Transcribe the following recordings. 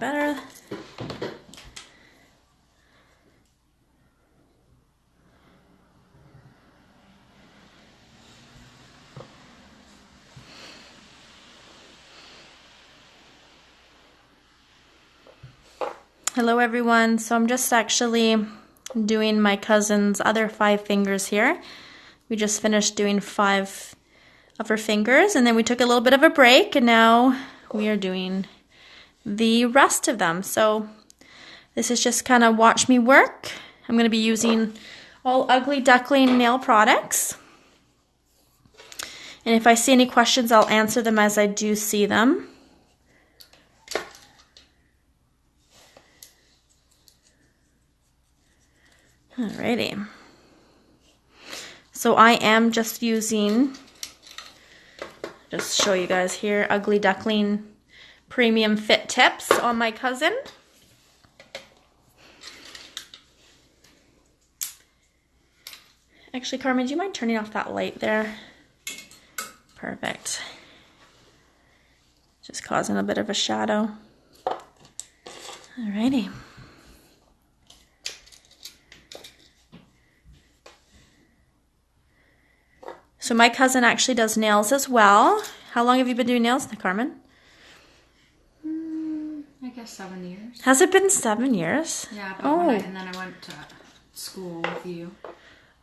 better. Hello everyone. So I'm just actually doing my cousin's other 5 fingers here. We just finished doing 5 of her fingers and then we took a little bit of a break and now we are doing the rest of them. So this is just kind of watch me work. I'm going to be using all Ugly Duckling Nail products. And if I see any questions, I'll answer them as I do see them. Alrighty. So I am just using, just show you guys here, Ugly Duckling Premium Fit Tips on my cousin. Actually, Carmen, do you mind turning off that light there? Perfect. Just causing a bit of a shadow. Alrighty. So my cousin actually does nails as well. How long have you been doing nails, Carmen? I guess 7 years. Has it been 7 years? Yeah, but and then I went to school with you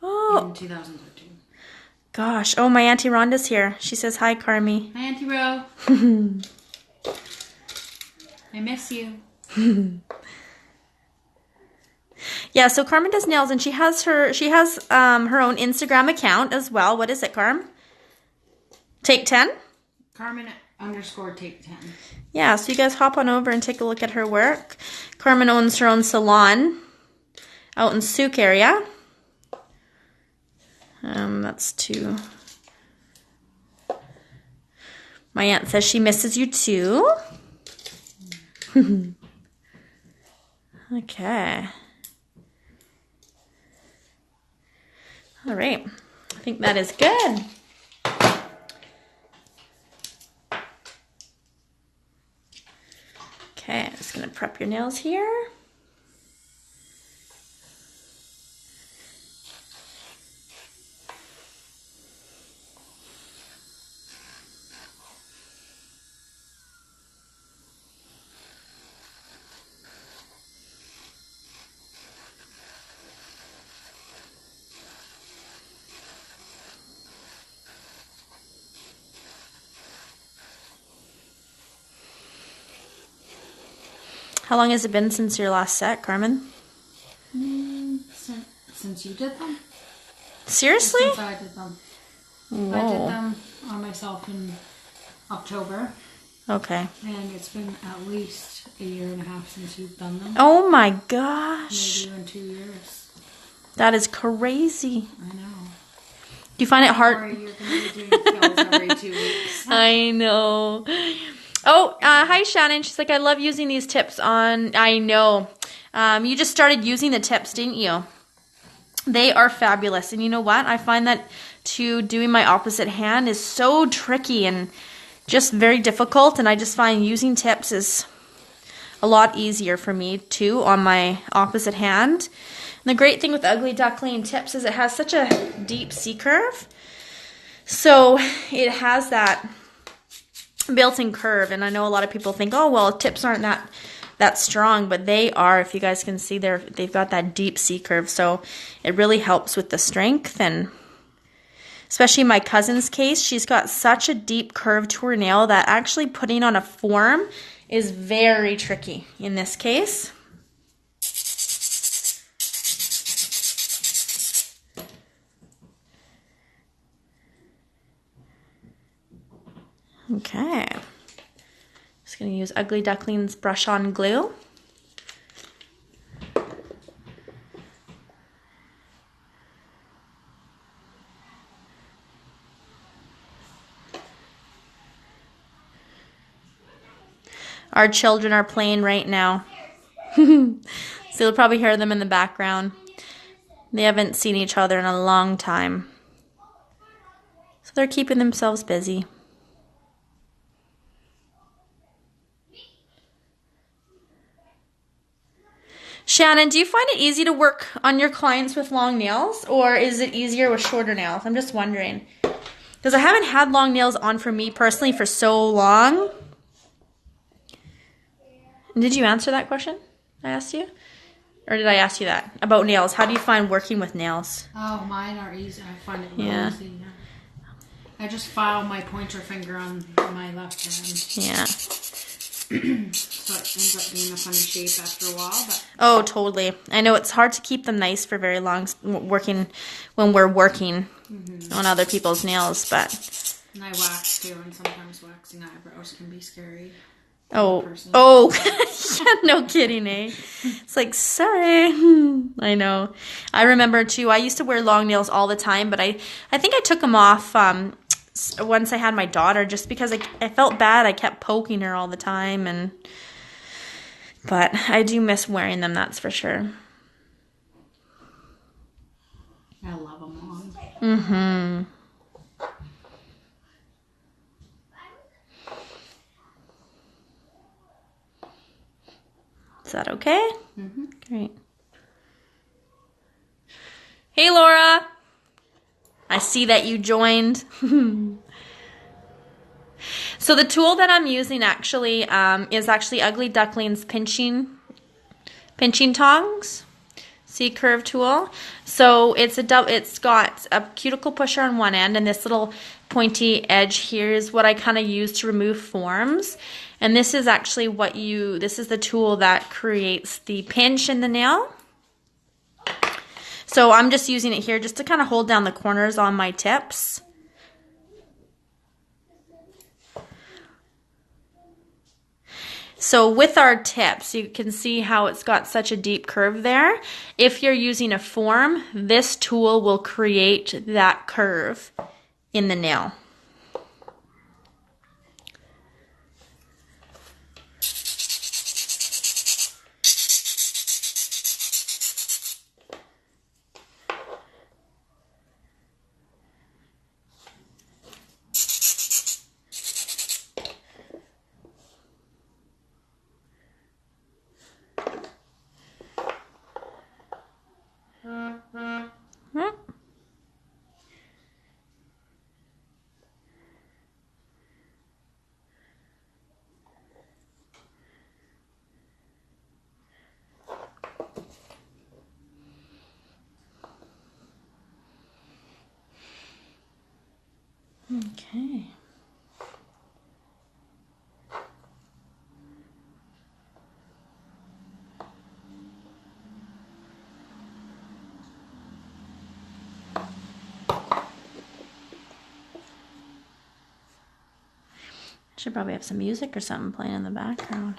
in 2013. Gosh. Oh, my Auntie Rhonda's here. She says, hi, Carmi. Hi, Auntie Ro. I miss you. Yeah, so Carmen does nails and she has her own Instagram account as well. What is it, Carm? Take 10? Carmen_take 10. Yeah, so you guys hop on over and take a look at her work. Carmen owns her own salon out in Souk area. That's 2. My aunt says she misses you too. Okay. All right, I think that is good. Okay, I'm just gonna prep your nails here. How long has it been since your last set, Carmen? Since you did them. Seriously? Since I did them. Whoa. I did them on myself in October. Okay. And it's been at least 1.5 years since you've done them. Oh my gosh. Maybe even 2 years. That is crazy. I know. Do you find it hard? Sorry, you're going to be doing pills every 2 weeks. I know. Oh, hi Shannon. She's like, I love using these tips on, I know. You just started using the tips, didn't you? They are fabulous. And you know what? I find that doing my opposite hand is so tricky and just very difficult. And I just find using tips is a lot easier for me too on my opposite hand. And the great thing with Ugly Duckling tips is it has such a deep C-curve. So it has that built-in curve, and I know a lot of people think, oh well, tips aren't that strong, but they are. If you guys can see, they've got that deep C-curve, so it really helps with the strength. And especially in my cousin's case, she's got such a deep curve to her nail that actually putting on a form is very tricky in this case. Okay, just going to use Ugly Duckling's brush on glue. Our children are playing right now, so you'll probably hear them in the background. They haven't seen each other in a long time, so they're keeping themselves busy. Shannon, do you find it easy to work on your clients with long nails, or is it easier with shorter nails? I'm just wondering. Because I haven't had long nails on for me personally for so long. Did you answer that question I asked you? Or did I ask you that? About nails. How do you find working with nails? Oh, mine are easy. I find it really easy. Yeah. I just file my pointer finger on my left hand. Yeah. So it ends up being a funny shape after a while. But Oh, totally. I know it's hard to keep them nice for very long when we're working on other people's nails, but... And I wax too, and sometimes waxing eyebrows can be scary. Oh, yeah, no kidding, eh? It's like, sorry. I know. I remember too, I used to wear long nails all the time, but I think I took them off once I had my daughter, just because I felt bad. I kept poking her all the time, but I do miss wearing them, that's for sure. I love them long. Mm-hmm. Is that okay? Mm-hmm. Great. Hey, Laura. I see that you joined. So the tool that I'm using actually is actually Ugly Duckling's pinching tongs. See, curve tool. So it's got a cuticle pusher on one end, and this little pointy edge here is what I kind of use to remove forms. And this is actually this is the tool that creates the pinch in the nail. So I'm just using it here just to kind of hold down the corners on my tips. So with our tips, you can see how it's got such a deep curve there. If you're using a form, this tool will create that curve in the nail. Okay. Should probably have some music or something playing in the background.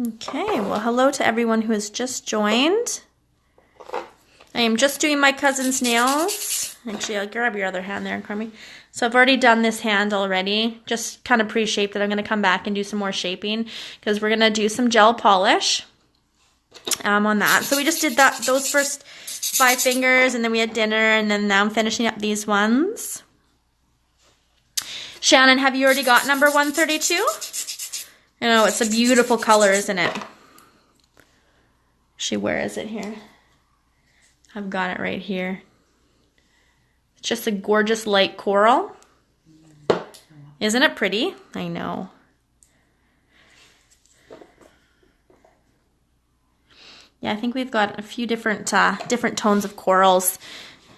Okay, well, hello to everyone who has just joined. I am just doing my cousin's nails. Actually, I'll grab your other hand there, Carmen. So I've already done this hand already, just kind of pre-shaped it. I'm going to come back and do some more shaping because we're going to do some gel polish on that. So we just did those first 5 fingers, and then we had dinner, and then now I'm finishing up these ones. Shannon, have you already got number 132? I know, it's a beautiful color, isn't it? Actually, where is it here? I've got it right here. It's just a gorgeous light coral. Isn't it pretty? I know. Yeah, I think we've got a few different tones of corals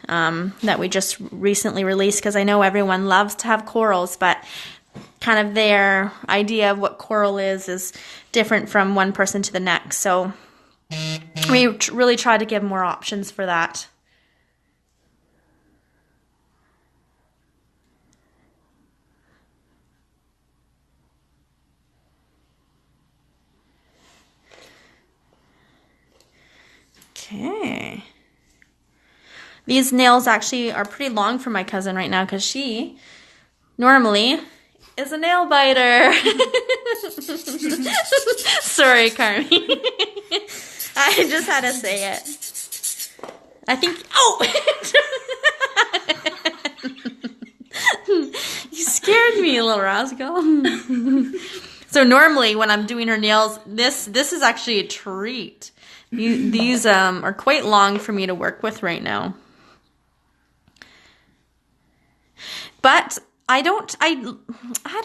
that we just recently released, because I know everyone loves to have corals, but kind of their idea of what coral is different from one person to the next. So we really try to give more options for that. Okay. These nails actually are pretty long for my cousin right now because she normally is a nail biter. Sorry, Carmen. I just had to say it. I think, oh! You scared me, little rascal. So normally when I'm doing her nails, this is actually a treat. These are quite long for me to work with right now. But I don't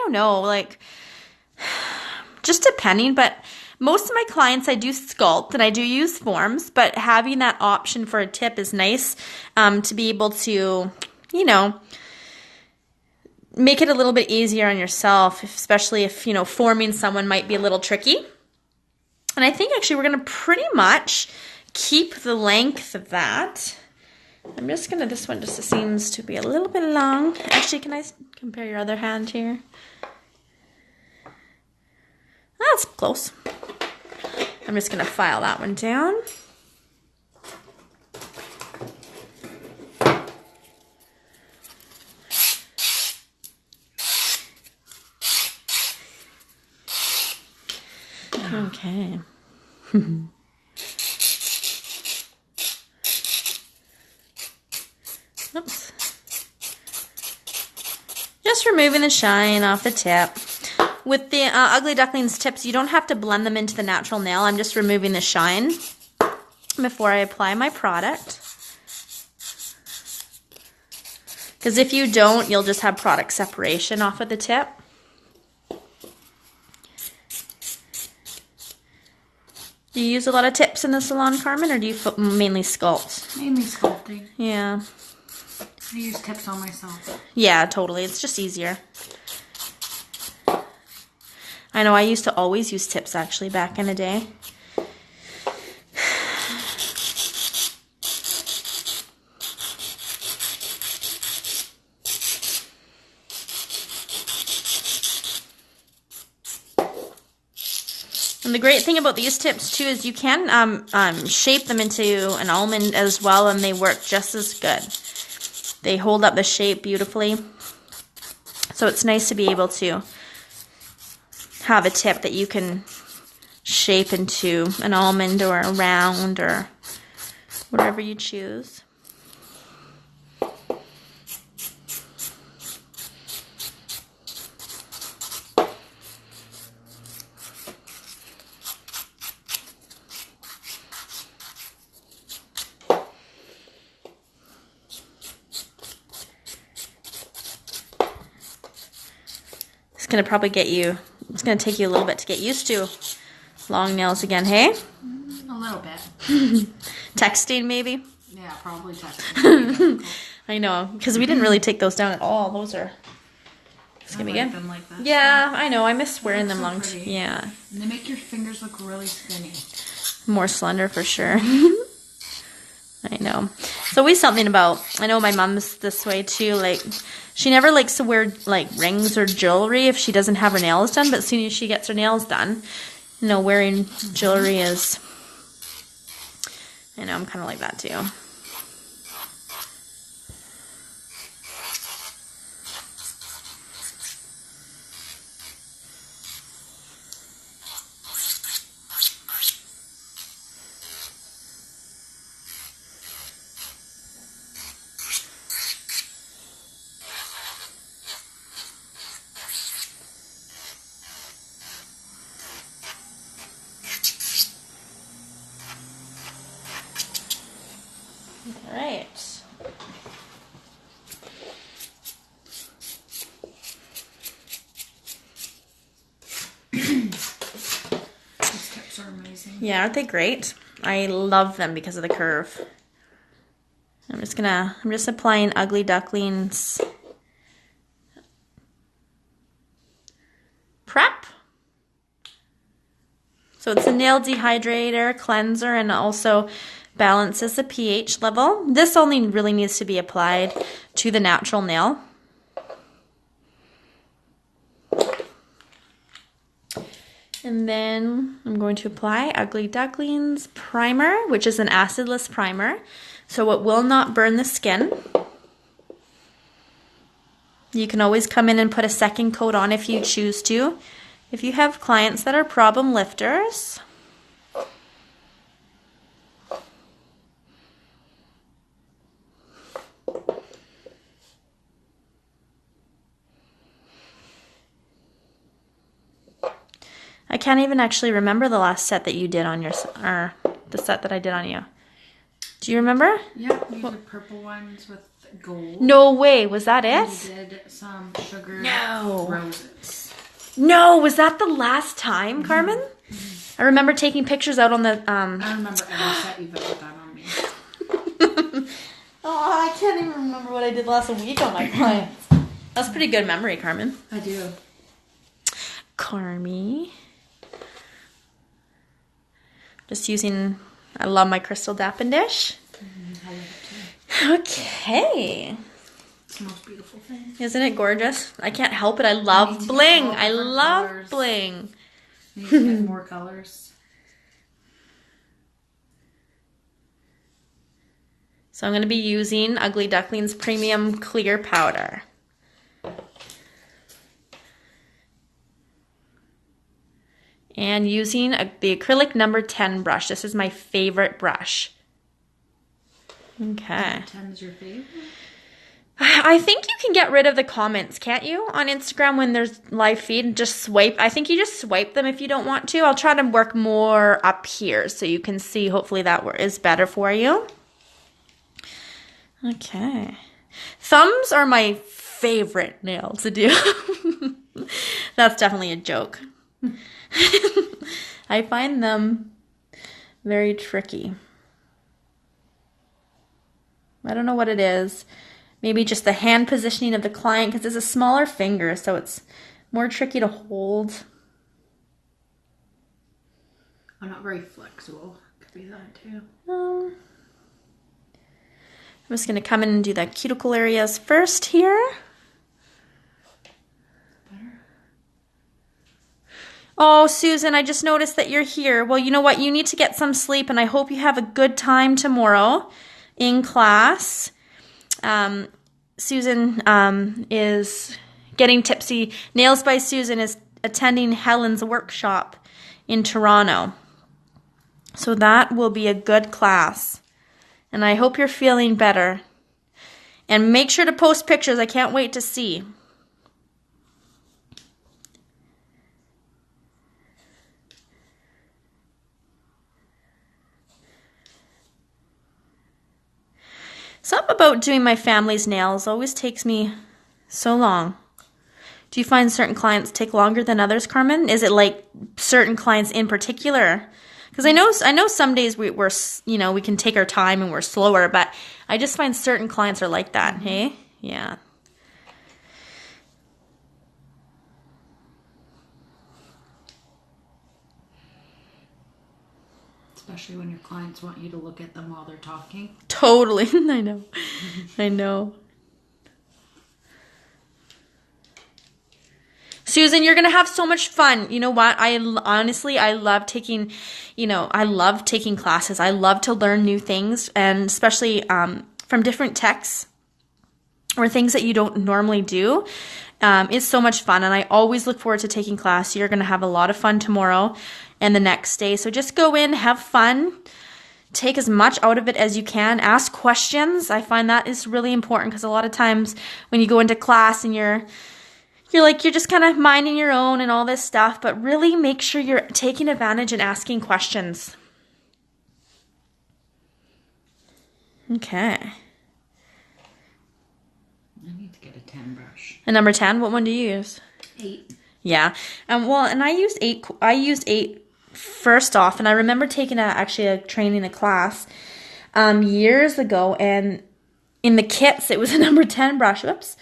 know, like, just depending, but most of my clients I do sculpt and I do use forms, but having that option for a tip is nice to be able to, you know, make it a little bit easier on yourself, especially if, you know, forming someone might be a little tricky. And I think actually we're going to pretty much keep the length of that. I'm just going to, this one just seems to be a little bit long. Actually, can I compare your other hand here? That's close. I'm just going to file that one down. Okay. Oops. Just removing the shine off the tip. With the Ugly Ducklings tips, you don't have to blend them into the natural nail. I'm just removing the shine before I apply my product. Because if you don't, you'll just have product separation off of the tip. Do you use a lot of tips in the salon, Carmen, or do you mainly sculpt? Mainly sculpting. Yeah. I use tips on myself. Yeah, totally. It's just easier. I know I used to always use tips actually back in the day. And the great thing about these tips too is you can shape them into an almond as well, and they work just as good. They hold up the shape beautifully. So it's nice to be able to have a tip that you can shape into an almond or a round or whatever you choose. It's going to probably get you, it's going to take you a little bit to get used to long nails again, hey? A little bit. Texting maybe? Yeah, probably texting. I know, because we didn't really take those down at all. Those are, it's going to be good. Them like that. Yeah, I know. I miss wearing them so long. pretty. Yeah. And they make your fingers look really skinny. More slender for sure. I know. It's always something about, I know my mom's this way too, like, she never likes to wear, like, rings or jewelry if she doesn't have her nails done, but as soon as she gets her nails done, you know, wearing jewelry is, I know, I'm kind of like that too. All right. These tips are amazing. Yeah, aren't they great? I love them because of the curve. I'm just applying Ugly Ducklings prep. So it's a nail dehydrator, cleanser, and also balances the pH level. This only really needs to be applied to the natural nail. And then I'm going to apply Ugly Ducklings primer, which is an acidless primer, so it will not burn the skin. You can always come in and put a second coat on if you choose to. If you have clients that are problem lifters. I can't even actually remember the last set that you did on your, or the set that I did on you. Do you remember? Yeah, you did purple ones with gold. No way. Was that it? You did some sugar roses. No, was that the last time, Carmen? I remember taking pictures out on the... I remember every set you've ever done on me. Oh, I can't even remember what I did last week on my clients. That's pretty good memory, Carmen. I do. Carmi. Just using... I love my crystal dappen dish. I love it too. Okay. It's the most beautiful thing. Isn't it gorgeous? I can't help it. I love bling. I love colors. Bling. You need to get more colors. So I'm going to be using Ugly Duckling's Premium Clear Powder. And using the Acrylic number 10 brush. This is my favorite brush. Okay. 10 is your favorite? I think you can get rid of the comments, can't you? On Instagram when there's live feed, and just swipe. I think you just swipe them if you don't want to. I'll try to work more up here so you can see. Hopefully that is better for you. Okay. Thumbs are my favorite nail to do. That's definitely a joke. I find them very tricky. I don't know what it is. Maybe just the hand positioning of the client, because it's a smaller finger, so it's more tricky to hold. I'm not very flexible. Could be that too. I'm just going to come in and do the cuticle areas first here. Oh, Susan, I just noticed that you're here. Well, you know what? You need to get some sleep, and I hope you have a good time tomorrow in class. Susan is getting tipsy. Nails by Susan is attending Helen's workshop in Toronto. So that will be a good class. And I hope you're feeling better. And make sure to post pictures. I can't wait to see. Something about doing my family's nails always takes me so long. Do you find certain clients take longer than others, Carmen? Is it like certain clients in particular? Because I know some days we're we can take our time and we're slower, but I just find certain clients are like that. Mm-hmm. Hey, yeah. Especially when your clients want you to look at them while they're talking. Totally. I know. I know. Susan, you're going to have so much fun. You know what? I love taking, I love taking classes. I love to learn new things, and especially from different texts or things that you don't normally do. It's so much fun, and I always look forward to taking class. You're going to have a lot of fun tomorrow and the next day. So just go in, have fun, take as much out of it as you can, ask questions. I find that is really important, because a lot of times when you go into class and you're just kind of minding your own and all this stuff, but really make sure you're taking advantage and asking questions. Okay. I need to get a 10 brush. A number 10? What one do you use? 8. Yeah. And I used 8. I used 8 first off, and I remember taking a training, a class years ago, and in the kits it was a number 10 brush. Whoops.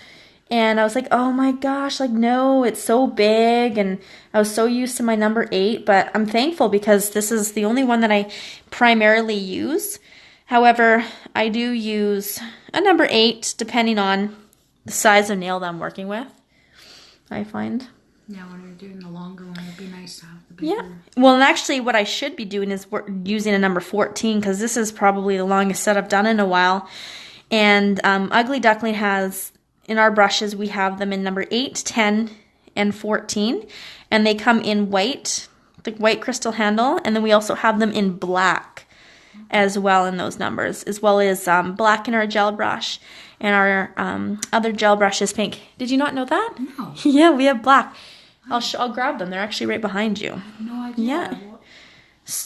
And I was like, oh my gosh, like, no, it's so big. And I was so used to my number 8, but I'm thankful because this is the only one that I primarily use. However, I do use a number 8 depending on the size of nail that I'm working with, I find. Yeah, when you're doing the longer one, it'd be nice to have the bigger. Yeah. Well, and actually what I should be doing is using a number 14, because this is probably the longest set I've done in a while. And Ugly Duckling has, in our brushes, we have them in number 8, 10, and 14. And they come in white, the white crystal handle. And then we also have them in black as well in those numbers, as well as black in our gel brush. And our other gel brush is pink. Did you not know that? No. Yeah, we have black. I'll grab them. They're actually right behind you. I have no idea. Yeah.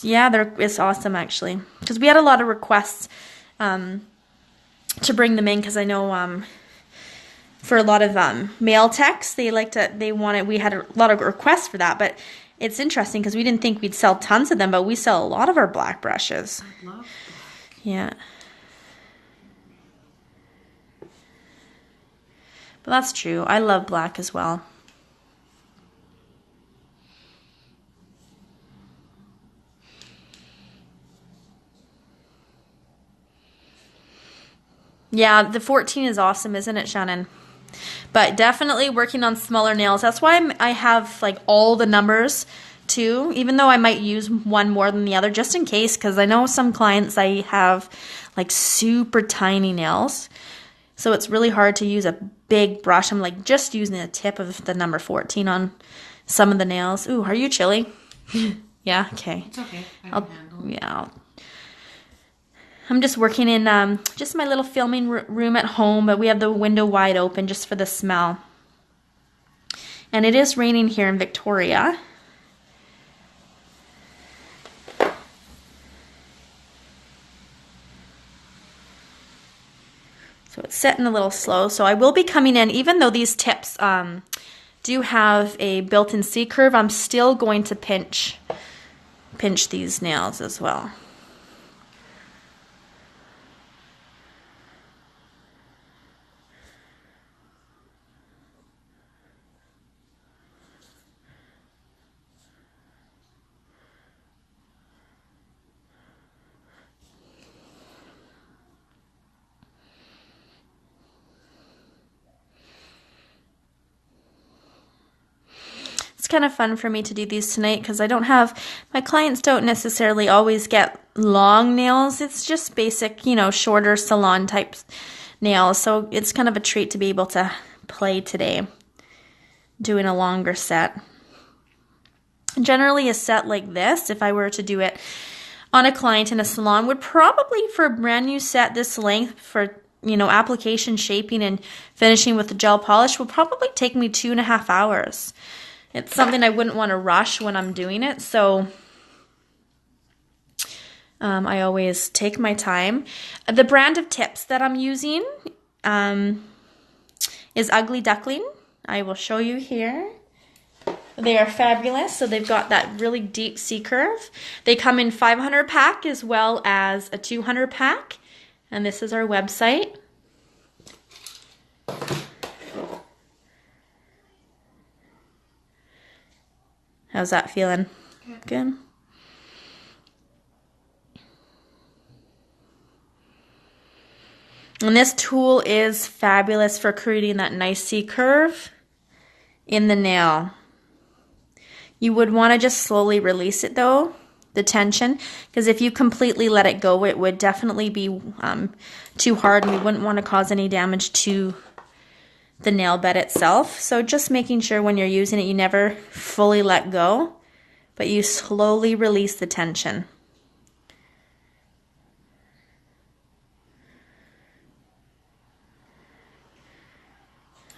Yeah, it's awesome actually. Because we had a lot of requests to bring them in, because I know for a lot of mail techs, we had a lot of requests for that, but it's interesting because we didn't think we'd sell tons of them, but we sell a lot of our black brushes. I love black. Yeah. But that's true. I love black as well. Yeah, the 14 is awesome, isn't it, Shannon? But definitely working on smaller nails. That's why I have like all the numbers too, even though I might use one more than the other just in case, because I know some clients I have like super tiny nails. So it's really hard to use a big brush. I'm like just using the tip of the number 14 on some of the nails. Ooh, are you chilly? Yeah, okay. It's okay. I can handle it. Yeah, I'm just working in just my little filming room at home, but we have the window wide open just for the smell. And it is raining here in Victoria. So it's setting a little slow. So I will be coming in, even though these tips do have a built-in C-curve, I'm still going to pinch these nails as well. It's kind of fun for me to do these tonight because my clients don't necessarily always get long nails. It's just basic, shorter salon type nails. So it's kind of a treat to be able to play today, doing a longer set. Generally a set like this, if I were to do it on a client in a salon, would probably, for a brand new set this length, for application, shaping, and finishing with the gel polish, will probably take me 2.5 hours. It's something I wouldn't want to rush when I'm doing it, so I always take my time. The brand of tips that I'm using is Ugly Duckling. I will show you here. They are fabulous. So they've got that really deep C-curve. They come in 500 pack as well as a 200 pack. And this is our website. How's that feeling? Good. And this tool is fabulous for creating that nice C-curve in the nail. You would want to just slowly release it though, the tension, because if you completely let it go, it would definitely be too hard, and we wouldn't want to cause any damage to the nail bed itself. So just making sure when you're using it, you never fully let go, but you slowly release the tension.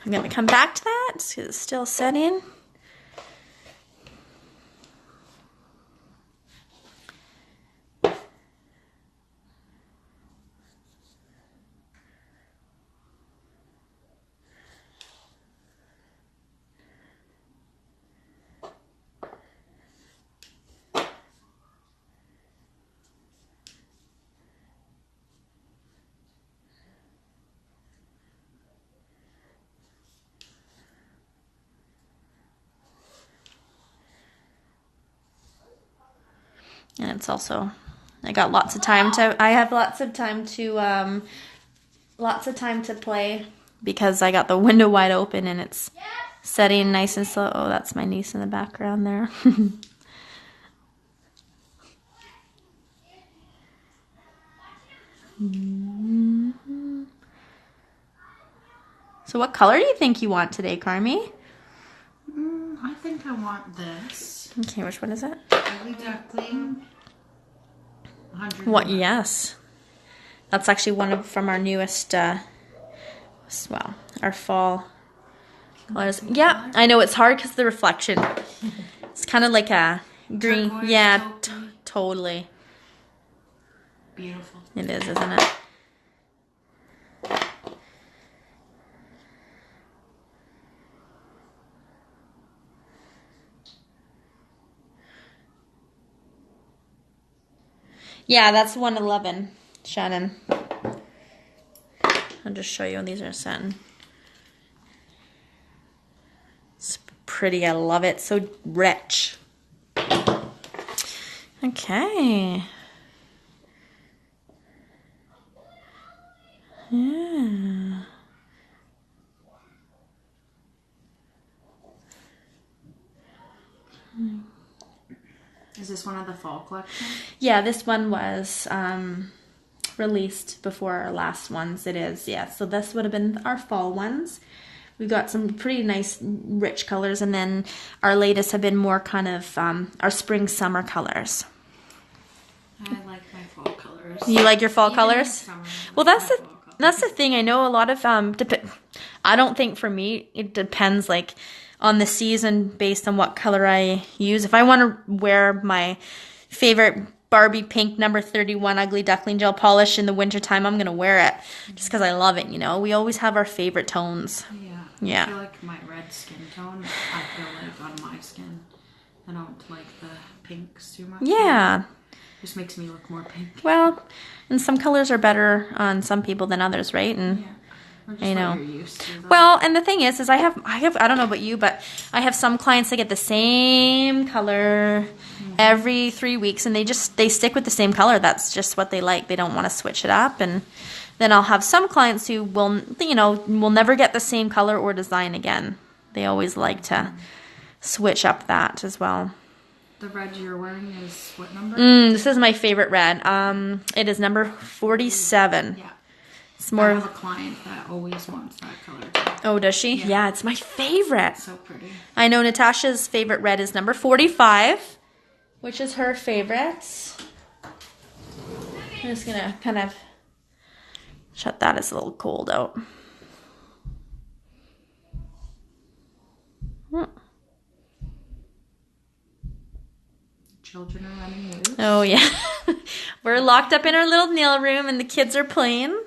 I'm going to come back to that because it's still setting. And it's also, I have lots of time to play because I got the window wide open and it's setting nice and slow. Oh, that's my niece in the background there. So what color do you think you want today, Carmi? I think I want this. Okay, which one is it? Ugly Duckling. What? Yes, that's actually from our newest, our fall colors. Yeah, I know it's hard because of the reflection. It's kind of like a green. Turquoise, Yeah, taupey. totally. Beautiful. It is, isn't it? Yeah, that's 111, Shannon. I'll just show you. These are satin. It's pretty. I love it. So rich. Okay. Yeah. Is this one of the fall collection? Yeah, this one was released before our last ones. It is, yeah. So this would have been our fall ones. We've got some pretty nice, rich colors, and then our latest have been more kind of our spring, summer colors. I like my fall colors. You like your fall Even colors? in summer, I Well, like that's the thing. I know a lot of I don't think for me it depends like on the season based on what color I use. If I want to wear my favorite Barbie pink number 31 Ugly Duckling Gel polish in the wintertime, I'm gonna wear it just because I love it. You know, we always have our favorite tones. Yeah. I feel like my red skin tone, I feel like on my skin, I don't like the pinks too much. Yeah. Just makes me look more pink. Well, and some colors are better on some people than others, right? And Yeah. Or just I know. what you're used to, though. Well, and the thing is I have I don't know about you, but I have some clients that get the same color every 3 weeks, and they stick with the same color. That's just what they like. They don't want to switch it up. And then I'll have some clients who will never get the same color or design again. They always like to switch up that as well. The red you're wearing is what number? This is my favorite red. It is number 47. Yeah. It's more. I have a client that always wants that color too. Oh, does she? Yeah. Yeah, it's my favorite. So pretty. I know Natasha's favorite red is number 45, which is her favorite. I'm just gonna kind of shut that. It's a little cold out. Children are running loose. Oh yeah, we're locked up in our little nail room, and the kids are playing.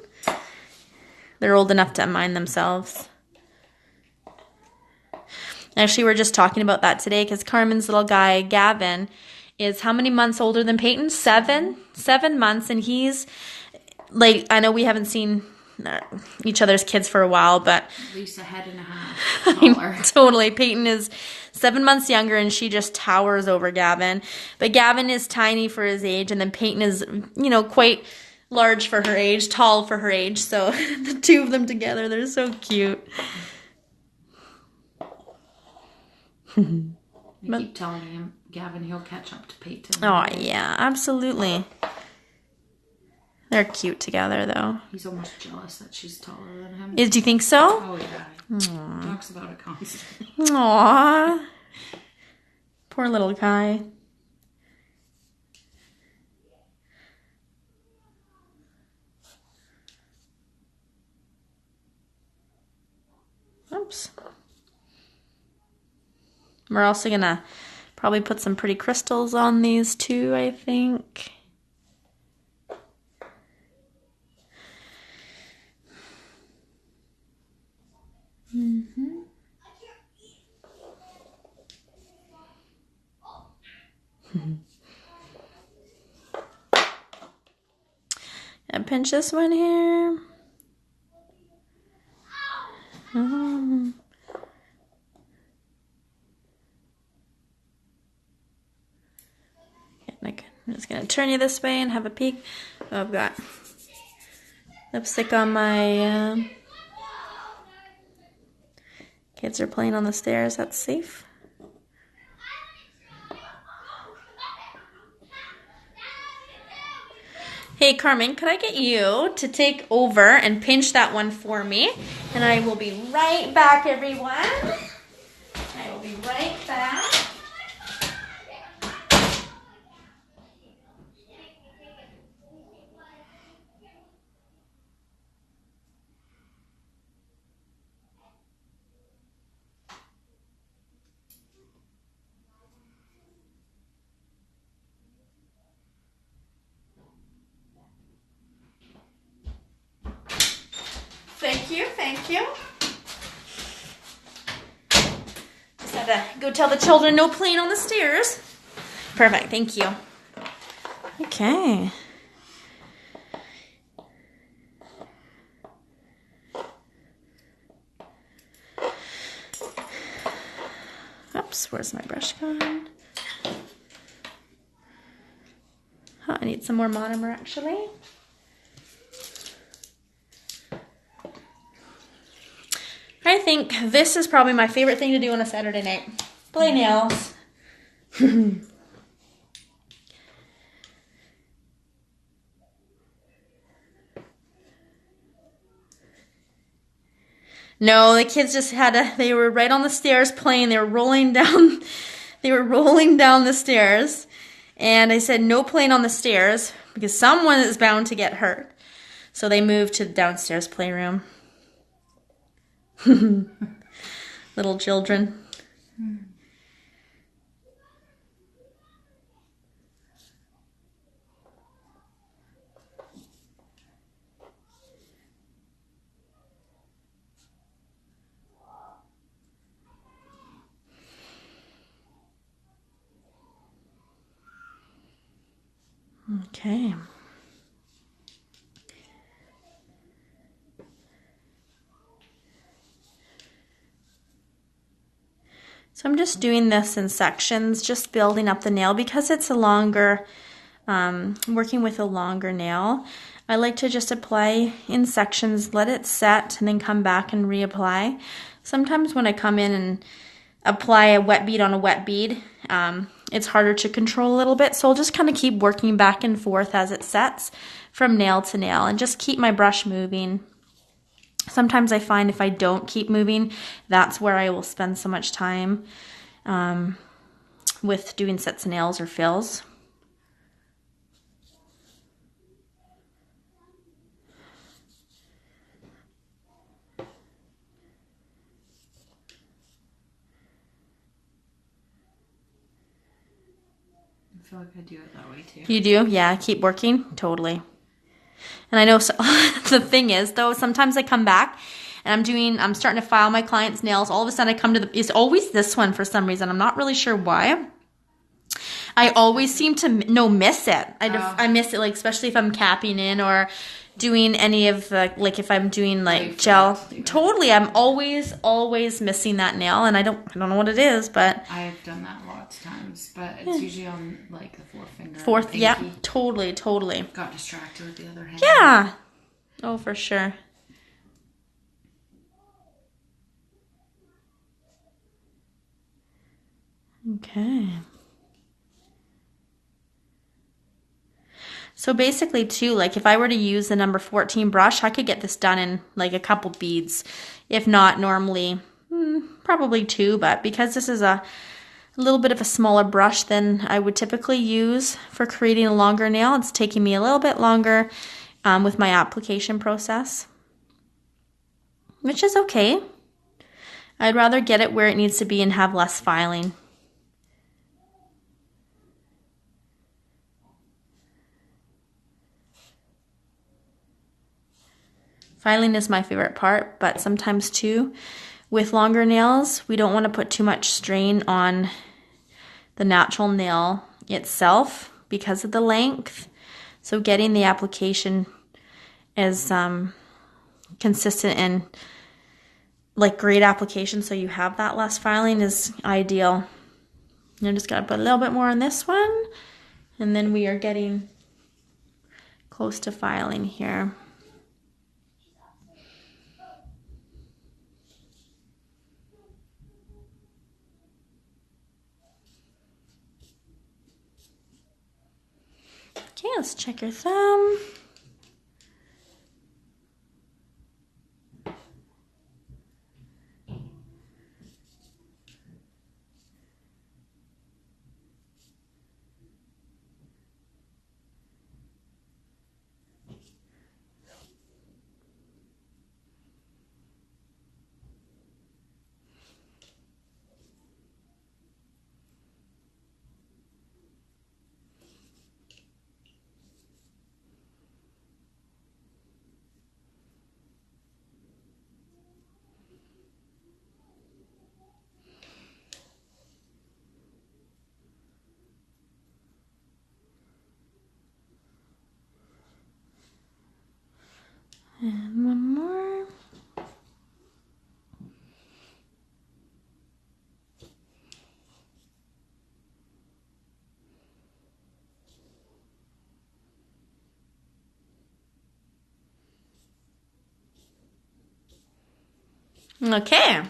They're old enough to mind themselves. Actually, we're just talking about that today because Carmen's little guy, Gavin, is how many months older than Peyton? 7 months, and he's like, I know we haven't seen each other's kids for a while, but At least a head and a half taller. totally. Peyton is 7 months younger, and she just towers over Gavin. But Gavin is tiny for his age, and then Peyton is, quite large for her age, tall for her age. So the two of them together, they're so cute. You keep telling him, Gavin, he'll catch up to Peyton. Oh, yeah, absolutely. They're cute together, though. He's almost jealous that she's taller than him. Do you think so? Oh, yeah. Aww. Talks about it constantly. Aww. Poor little guy. Oops. We're also going to probably put some pretty crystals on these too, I think. And pinch this one here. I'm just going to turn you this way and have a peek. Oh, I've got lipstick on my... Kids are playing on the stairs. That's safe. Hey, Carmen, could I get you to take over and pinch that one for me? And I will be right back, everyone. I will be right back. you, thank you. Just had to go tell the children no playing on the stairs. Perfect, thank you. Okay. Oops, where's my brush gone? Oh, I need some more monomer actually. I think this is probably my favorite thing to do on a Saturday night. Play nails. No, the kids just they were right on the stairs playing. They were rolling down the stairs. And I said, no playing on the stairs because someone is bound to get hurt. So they moved to the downstairs playroom. Little children. Okay. So I'm just doing this in sections, just building up the nail because it's a longer, working with a longer nail. I like to just apply in sections, let it set, and then come back and reapply. Sometimes when I come in and apply a wet bead on a wet bead, it's harder to control a little bit. So I'll just kind of keep working back and forth as it sets from nail to nail and just keep my brush moving. Sometimes I find if I don't keep moving, that's where I will spend so much time with doing sets of nails or fills. I feel like I do it that way too. You do? Yeah, keep working. Totally. And I know the thing is, though, sometimes I come back and I'm starting to file my client's nails. All of a sudden I come to it's always this one for some reason. I'm not really sure why. I always seem to miss it. I miss it, like, especially if I'm capping in or doing any of the, like, if I'm doing like gel. Totally, I'm always missing that nail, and I don't know what it is, but I have done that lots of times, but it's usually on like the fourth finger. Fourth, yeah, totally. Got distracted with the other hand. Yeah. Oh, for sure. Okay. So basically too, like if I were to use the number 14 brush, I could get this done in like a couple beads. If not, normally, probably 2, but because this is a little bit of a smaller brush than I would typically use for creating a longer nail, it's taking me a little bit longer with my application process, which is okay. I'd rather get it where it needs to be and have less filing. Filing is my favorite part, but sometimes too, with longer nails, we don't want to put too much strain on the natural nail itself because of the length. So getting the application as consistent and like great application so you have that less filing is ideal. I'm just going to put a little bit more on this one, and then we are getting close to filing here. Okay, let's check your thumb. Okay.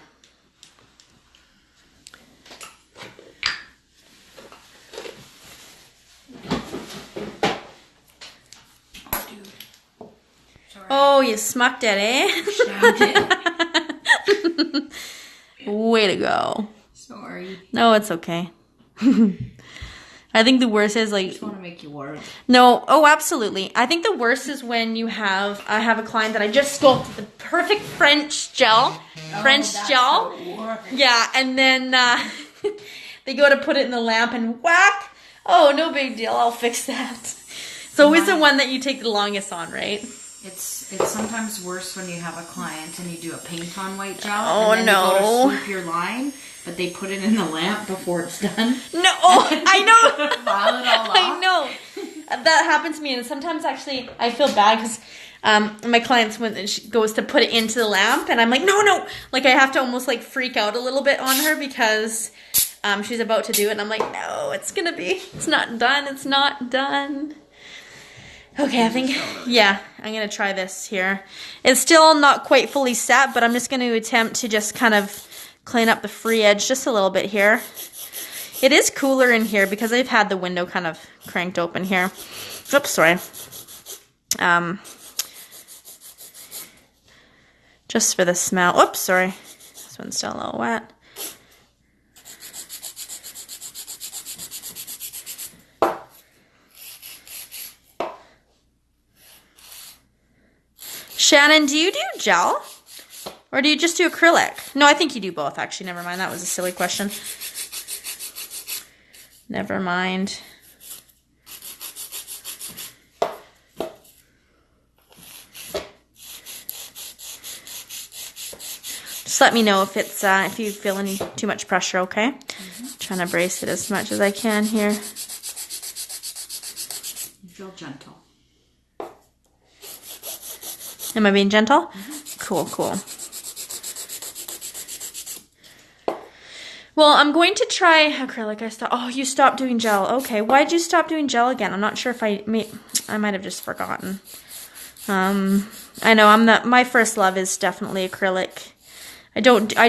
Oh, dude. Sorry. Oh, you smucked it, eh? Way to go. Sorry. No, it's okay. I think the worst is like... I just want to make you work. No, oh, absolutely. I think the worst is when I have a client that I just sculpted the perfect French gel. Gel. Yeah, and then they go to put it in the lamp and whack. Oh, no big deal. I'll fix that. It's always the one that you take the longest on, right? It's sometimes worse when you have a client and you do a paint on white gel. Oh, and then no. You go to swoop your line, but they put it in the lamp before it's done. No, oh, I know. File it all off. I know. That happens to me, and sometimes actually I feel bad because my clients, when she goes to put it into the lamp, and I'm like, no. Like I have to almost like freak out a little bit on her because she's about to do it, and I'm like, no, it's not done. It's not done. Okay, I think, yeah, I'm going to try this here. It's still not quite fully set, but I'm just going to attempt to just kind of clean up the free edge just a little bit here. It is cooler in here because I've had the window kind of cranked open here. Oops, sorry. Just for the smell. Oops, sorry. This one's still a little wet. Shannon, do you do gel? Or do you just do acrylic? No, I think you do both, actually. Never mind. That was a silly question. Never mind. Just let me know if it's if you feel any too much pressure, okay? Trying to brace it as much as I can here. You feel gentle. Am I being gentle? Cool, cool. Well, I'm going to try acrylic. Oh, you stopped doing gel. Okay, why'd you stop doing gel again? I'm not sure if I might have just forgotten. I know my first love is definitely acrylic. I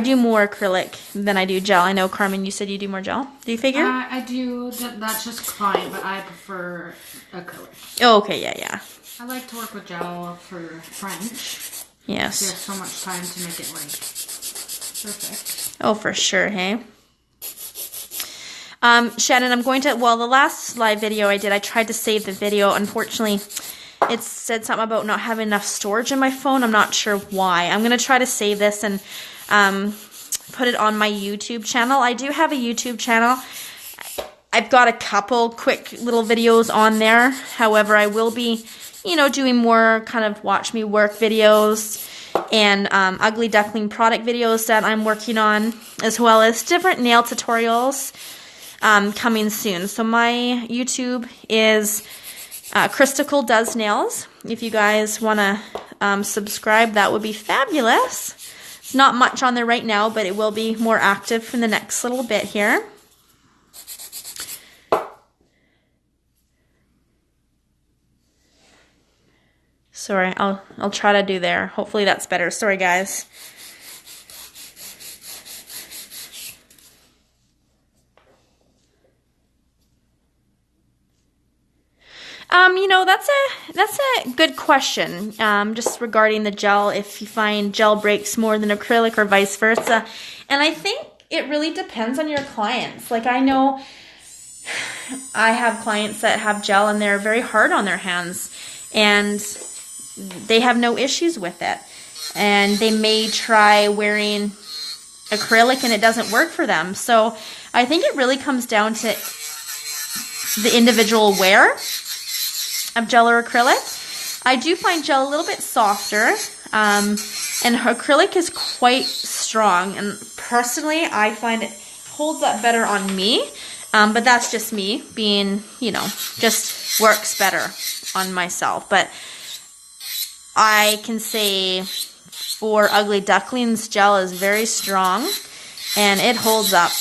do more acrylic than I do gel. I know, Carmen, you said you do more gel. Do you figure? I do. That's just client, but I prefer acrylic. Oh, okay, yeah. I like to work with gel for French. Yes. You have so much time to make it like perfect. Oh, for sure, hey? Shannon, I'm going to, the last live video I did, I tried to save the video. Unfortunately, it said something about not having enough storage in my phone. I'm not sure why. I'm going to try to save this and put it on my YouTube channel. I do have a YouTube channel. I've got a couple quick little videos on there. However, I will be, doing more kind of watch me work videos and Ugly Duckling product videos that I'm working on, as well as different nail tutorials coming soon. So my YouTube is Christical Does Nails. If you guys want to subscribe, that would be fabulous. It's not much on there right now, but it will be more active in the next little bit here. Sorry, I'll try to do there. Hopefully that's better. Sorry, guys. That's a good question. Just regarding the gel, if you find gel breaks more than acrylic or vice versa. And I think it really depends on your clients. Like I know I have clients that have gel and they're very hard on their hands and they have no issues with it. And they may try wearing acrylic and it doesn't work for them. So I think it really comes down to the individual wear of gel or acrylic. I do find gel a little bit softer, and acrylic is quite strong, and personally I find it holds up better on me, but that's just me being, just works better on myself. But I can say for Ugly Ducklings, gel is very strong, and it holds up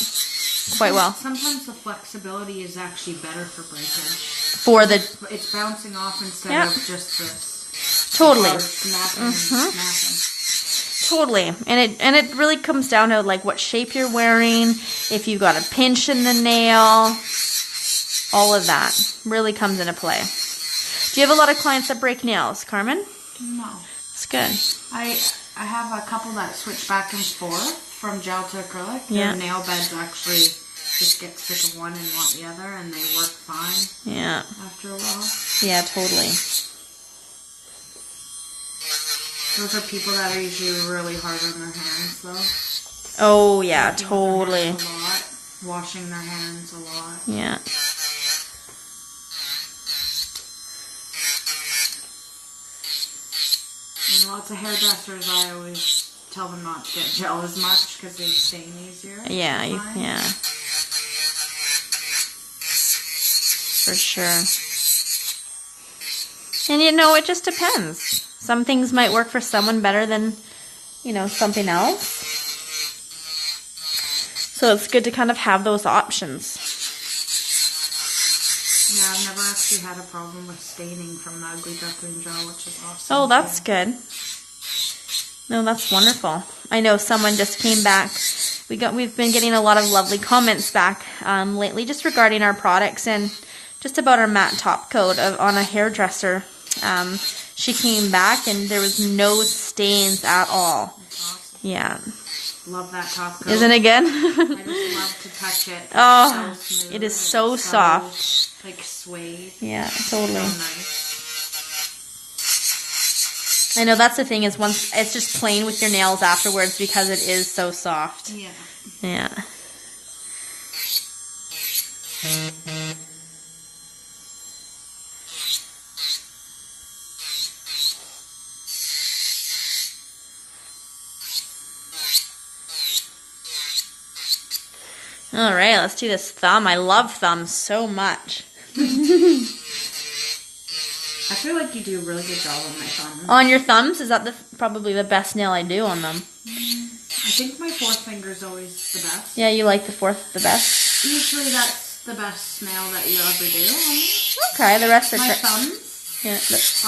quite well. Sometimes the flexibility is actually better for breakage. It's bouncing off instead of just this. Totally. Snapping. totally. And it really comes down to like what shape you're wearing, if you've got a pinch in the nail, all of that really comes into play. Do you have a lot of clients that break nails, Carmen? No. That's good. I have a couple that switch back and forth from gel to acrylic. Yeah. Their nail beds actually just get sick of one and want the other, and they work fine. Yeah. After a while. Yeah, totally. Those are people that are usually really hard on their hands, though. Oh yeah, Working totally. with their hands a lot, washing their hands a lot. Yeah. And lots of hairdressers, I always tell them not to get gel as much because they stain easier. Yeah, yeah. For sure. And you know, it just depends. Some things might work for someone better than, you know, something else. So it's good to kind of have those options. Yeah, I've never actually had a problem with staining from the Ugly Duckling gel, which is awesome. Oh, that's good. No, that's wonderful. I know someone just came back. We've been getting a lot of lovely comments back lately, just regarding our products and just about our matte top coat on a hairdresser. She came back and there was no stains at all. That's awesome. Yeah. Love that top coat. Isn't it good? I just love to touch it. Oh, It's so smooth. it is so It's soft. Like suede. Yeah, So totally. nice. I know that's the thing is once it's just playing with your nails afterwards because it is so soft. Yeah. Yeah. All right, let's do this thumb. I love thumbs so much. I feel like you do a really good job on my thumb. On your thumbs, is that probably the best nail I do on them? I think my fourth finger is always the best. Yeah, you like the fourth the best? Usually that's the best nail that you'll ever do. Okay, the rest are My thumbs yeah,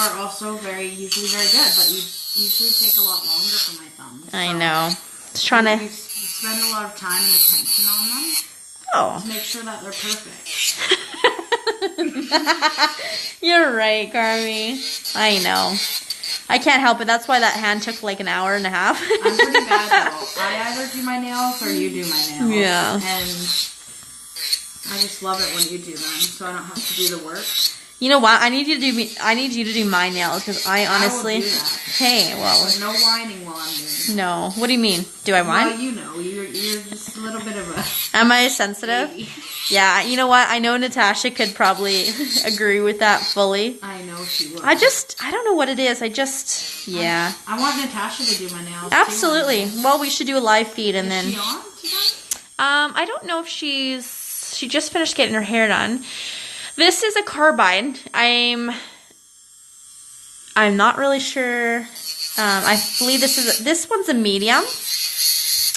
are also usually very good, but you usually take a lot longer for my thumbs. I So know. Just trying you to. spend a lot of time and attention on them Oh. to make sure that they're perfect. You're right, Carmi. I know. I can't help it. That's why that hand took like an hour and a half. I'm pretty bad though. I either do my nails or you do my nails. Yeah. And I just love it when you do them, so I don't have to do the work. You know what? I need you to do my nails because I honestly. I will do that. Hey, well. But no whining while I'm doing it. No. What do you mean? Do I whine? Well, you know, you're just a little bit of a... Am I sensitive? baby. Yeah. You know what? I know Natasha could probably agree with that fully. I know she will. I don't know what it is. Yeah. I want Natasha to do my nails. Absolutely. Too. Well, we should do a live feed and then. Is she on tonight? I don't know if she just finished getting her hair done. This is a carbide. I'm not really sure. I believe this one's a medium.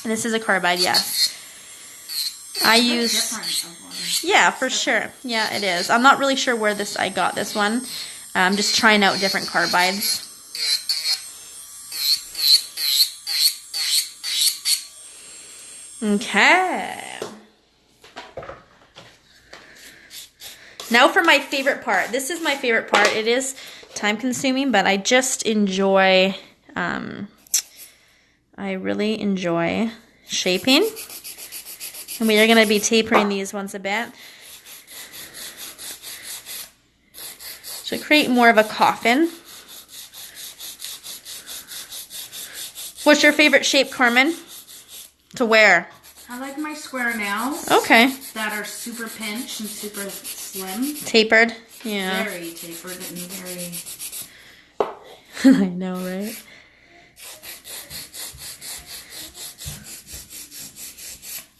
And this is a carbide, yes. Yeah, for sure. Yeah, it is. I'm not really sure where I got this one. I'm just trying out different carbides. Okay. Now for my favorite part. This is my favorite part. It is time consuming, but I just enjoy, I really enjoy shaping. And we are going to be tapering these ones a bit. To create more of a coffin. What's your favorite shape, Carmen? To wear? I like my square nails. Okay. That are super pinched and super slim. Tapered? Yeah. Very tapered and very... I know, right?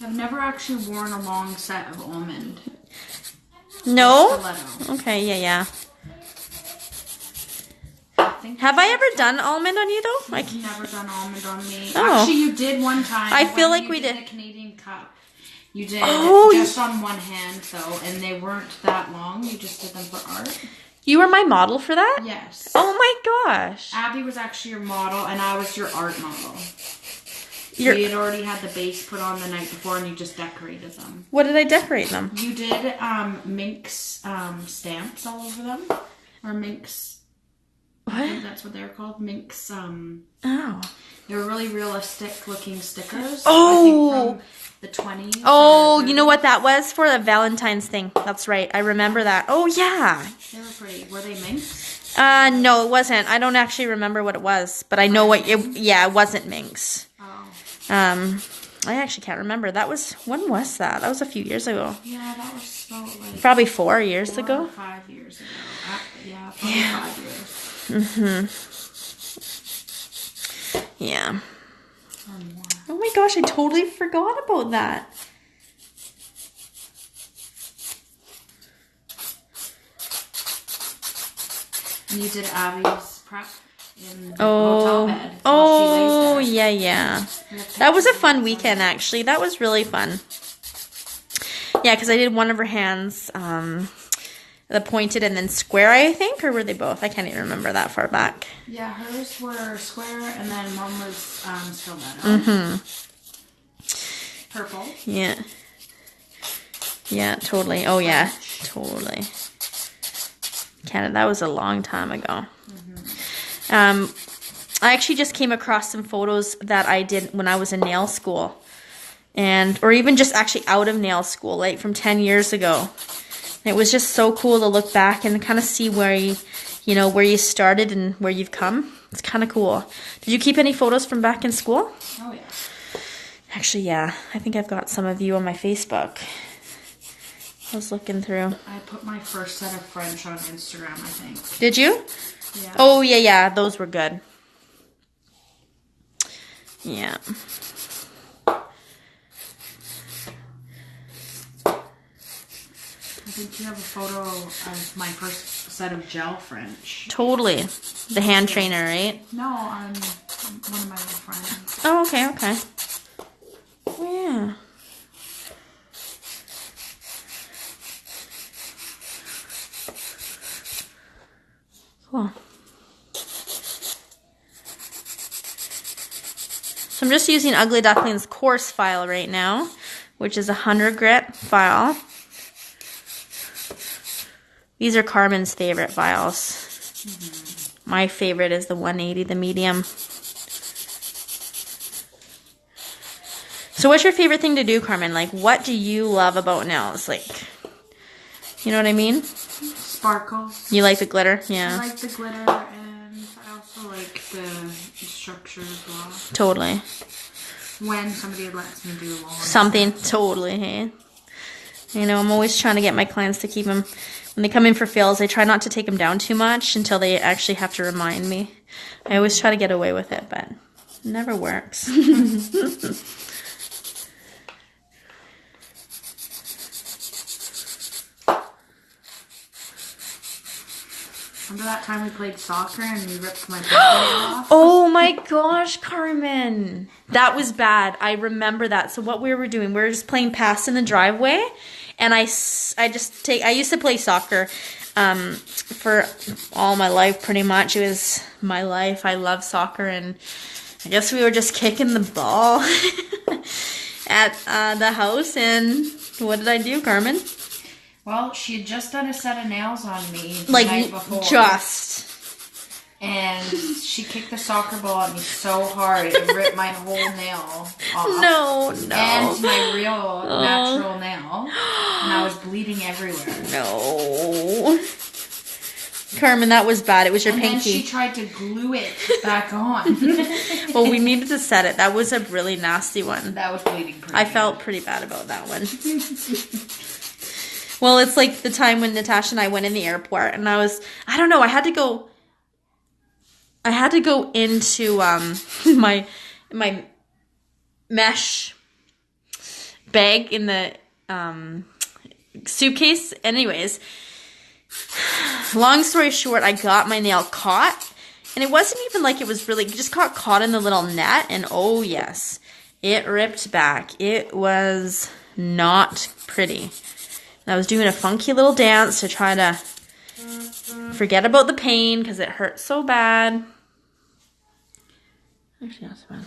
I've never actually worn a long set of almond. No? Stiletto. Okay, yeah. think Have I ever done almond on you though? I've never done almond on me. Oh. Actually, you did one time. I feel when like you we did. The Canadian Cup. You did Oh, just on one hand though, and they weren't that long. You just did them for art. You were my model for that? Yes. Oh my gosh. Abby was actually your model, and I was your art model. You had already had the base put on the night before, and you just decorated them. What did I decorate them? You did minx stamps all over them, or minx. What? I think that's what they're called. Minx. Oh. They were really realistic looking stickers. Oh. I think from the 20s. Oh, you know what that was for? The Valentine's thing. That's right. I remember that. Oh yeah. They were pretty. Were they minx? No, it wasn't. I don't actually remember what it was, but I know what it. Yeah, it wasn't minx. Oh. I actually can't remember. When was that? That was a few years ago. Yeah, that was so like. Probably 4 years ago. 5 years ago. Yeah, probably 5 years. Yeah. Or more. Oh my gosh, I totally forgot about that. You did Abby's prep in the hotel bed. Oh, yeah. That was a fun weekend, actually. That was really fun. Yeah, because I did one of her hands, the pointed and then square, I think, or were they both? I can't even remember that far back. Yeah, hers were square, and then one was stiletto. Purple. Yeah. Yeah, totally. Oh, yeah, totally. Canada, that was a long time ago. I actually just came across some photos that I did when I was in nail school, or even just actually out of nail school, like from 10 years ago. And it was just so cool to look back and kind of see where where you started and where you've come. It's kind of cool. Did you keep any photos from back in school? Oh yeah. Actually, yeah. I think I've got some of you on my Facebook. I was looking through. I put my first set of French on Instagram, I think. Did you? Yeah. Oh, yeah. Those were good. Yeah. I think you have a photo of my first set of gel French. Totally. The hand trainer, right? No, I'm one of my little friends. Oh, okay. Oh, yeah. Cool. So I'm just using Ugly Duckling's coarse file right now, which is a 100 grit file. These are Carmen's favorite files. My favorite is the 180, the medium. So what's your favorite thing to do, Carmen? Like, what do you love about nails? Like, you know what I mean? Sparkles. You like the glitter? Yeah. I like the glitter, and I also like the structure as well. Totally. When somebody lets me do long. Something, totally, hey? I'm always trying to get my clients to keep them, when they come in for fills, I try not to take them down too much until they actually have to remind me. I always try to get away with it, but it never works. Remember that time we played soccer and you ripped my pinky off? Oh my gosh, Carmen. That was bad. I remember that. So what we were doing, we were just playing pass in the driveway. And I used to play soccer for all my life pretty much. It was my life. I love soccer. And I guess we were just kicking the ball at the house. And what did I do, Carmen? Well, she had just done a set of nails on me the like night before. Just. And she kicked the soccer ball at me so hard it ripped my whole nail off. No. And my real natural nail. And I was bleeding everywhere. No. Carmen, that was bad. It was your pinky. And then she tried to glue it back on. Well, we needed to set it. That was a really nasty one. That was bleeding pretty I felt pretty bad about that one. Well, it's like the time when Natasha and I went in the airport, and I don't know, I had to go into my mesh bag in the suitcase. Anyways, long story short, I got my nail caught, and it wasn't even like it was really, it just got caught in the little net, and oh yes, it ripped back. It was not pretty. I was doing a funky little dance to try to Forget about the pain because it hurts so bad. Actually, that's fine.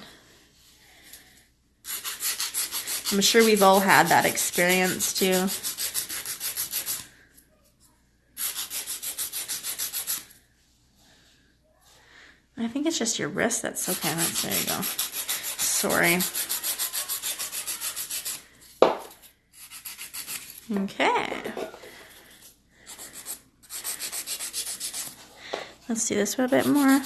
I'm sure we've all had that experience too. I think it's just your wrist that's okay. There you go. Sorry. Okay. Let's do this one a bit more.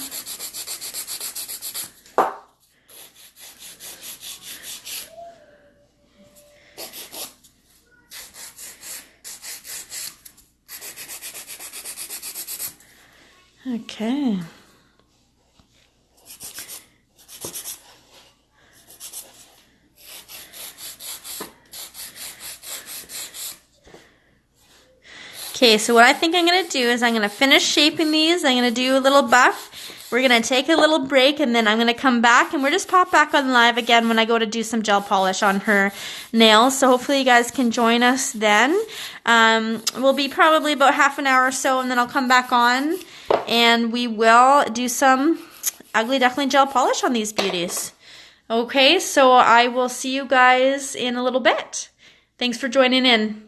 Okay. Okay, so what I think I'm going to do is I'm going to finish shaping these. I'm going to do a little buff. We're going to take a little break, and then I'm going to come back, and we'll just pop back on live again when I go to do some gel polish on her nails. So hopefully you guys can join us then. We'll be probably about half an hour or so, and then I'll come back on, and we will do some Ugly Duckling gel polish on these beauties. Okay, so I will see you guys in a little bit. Thanks for joining in.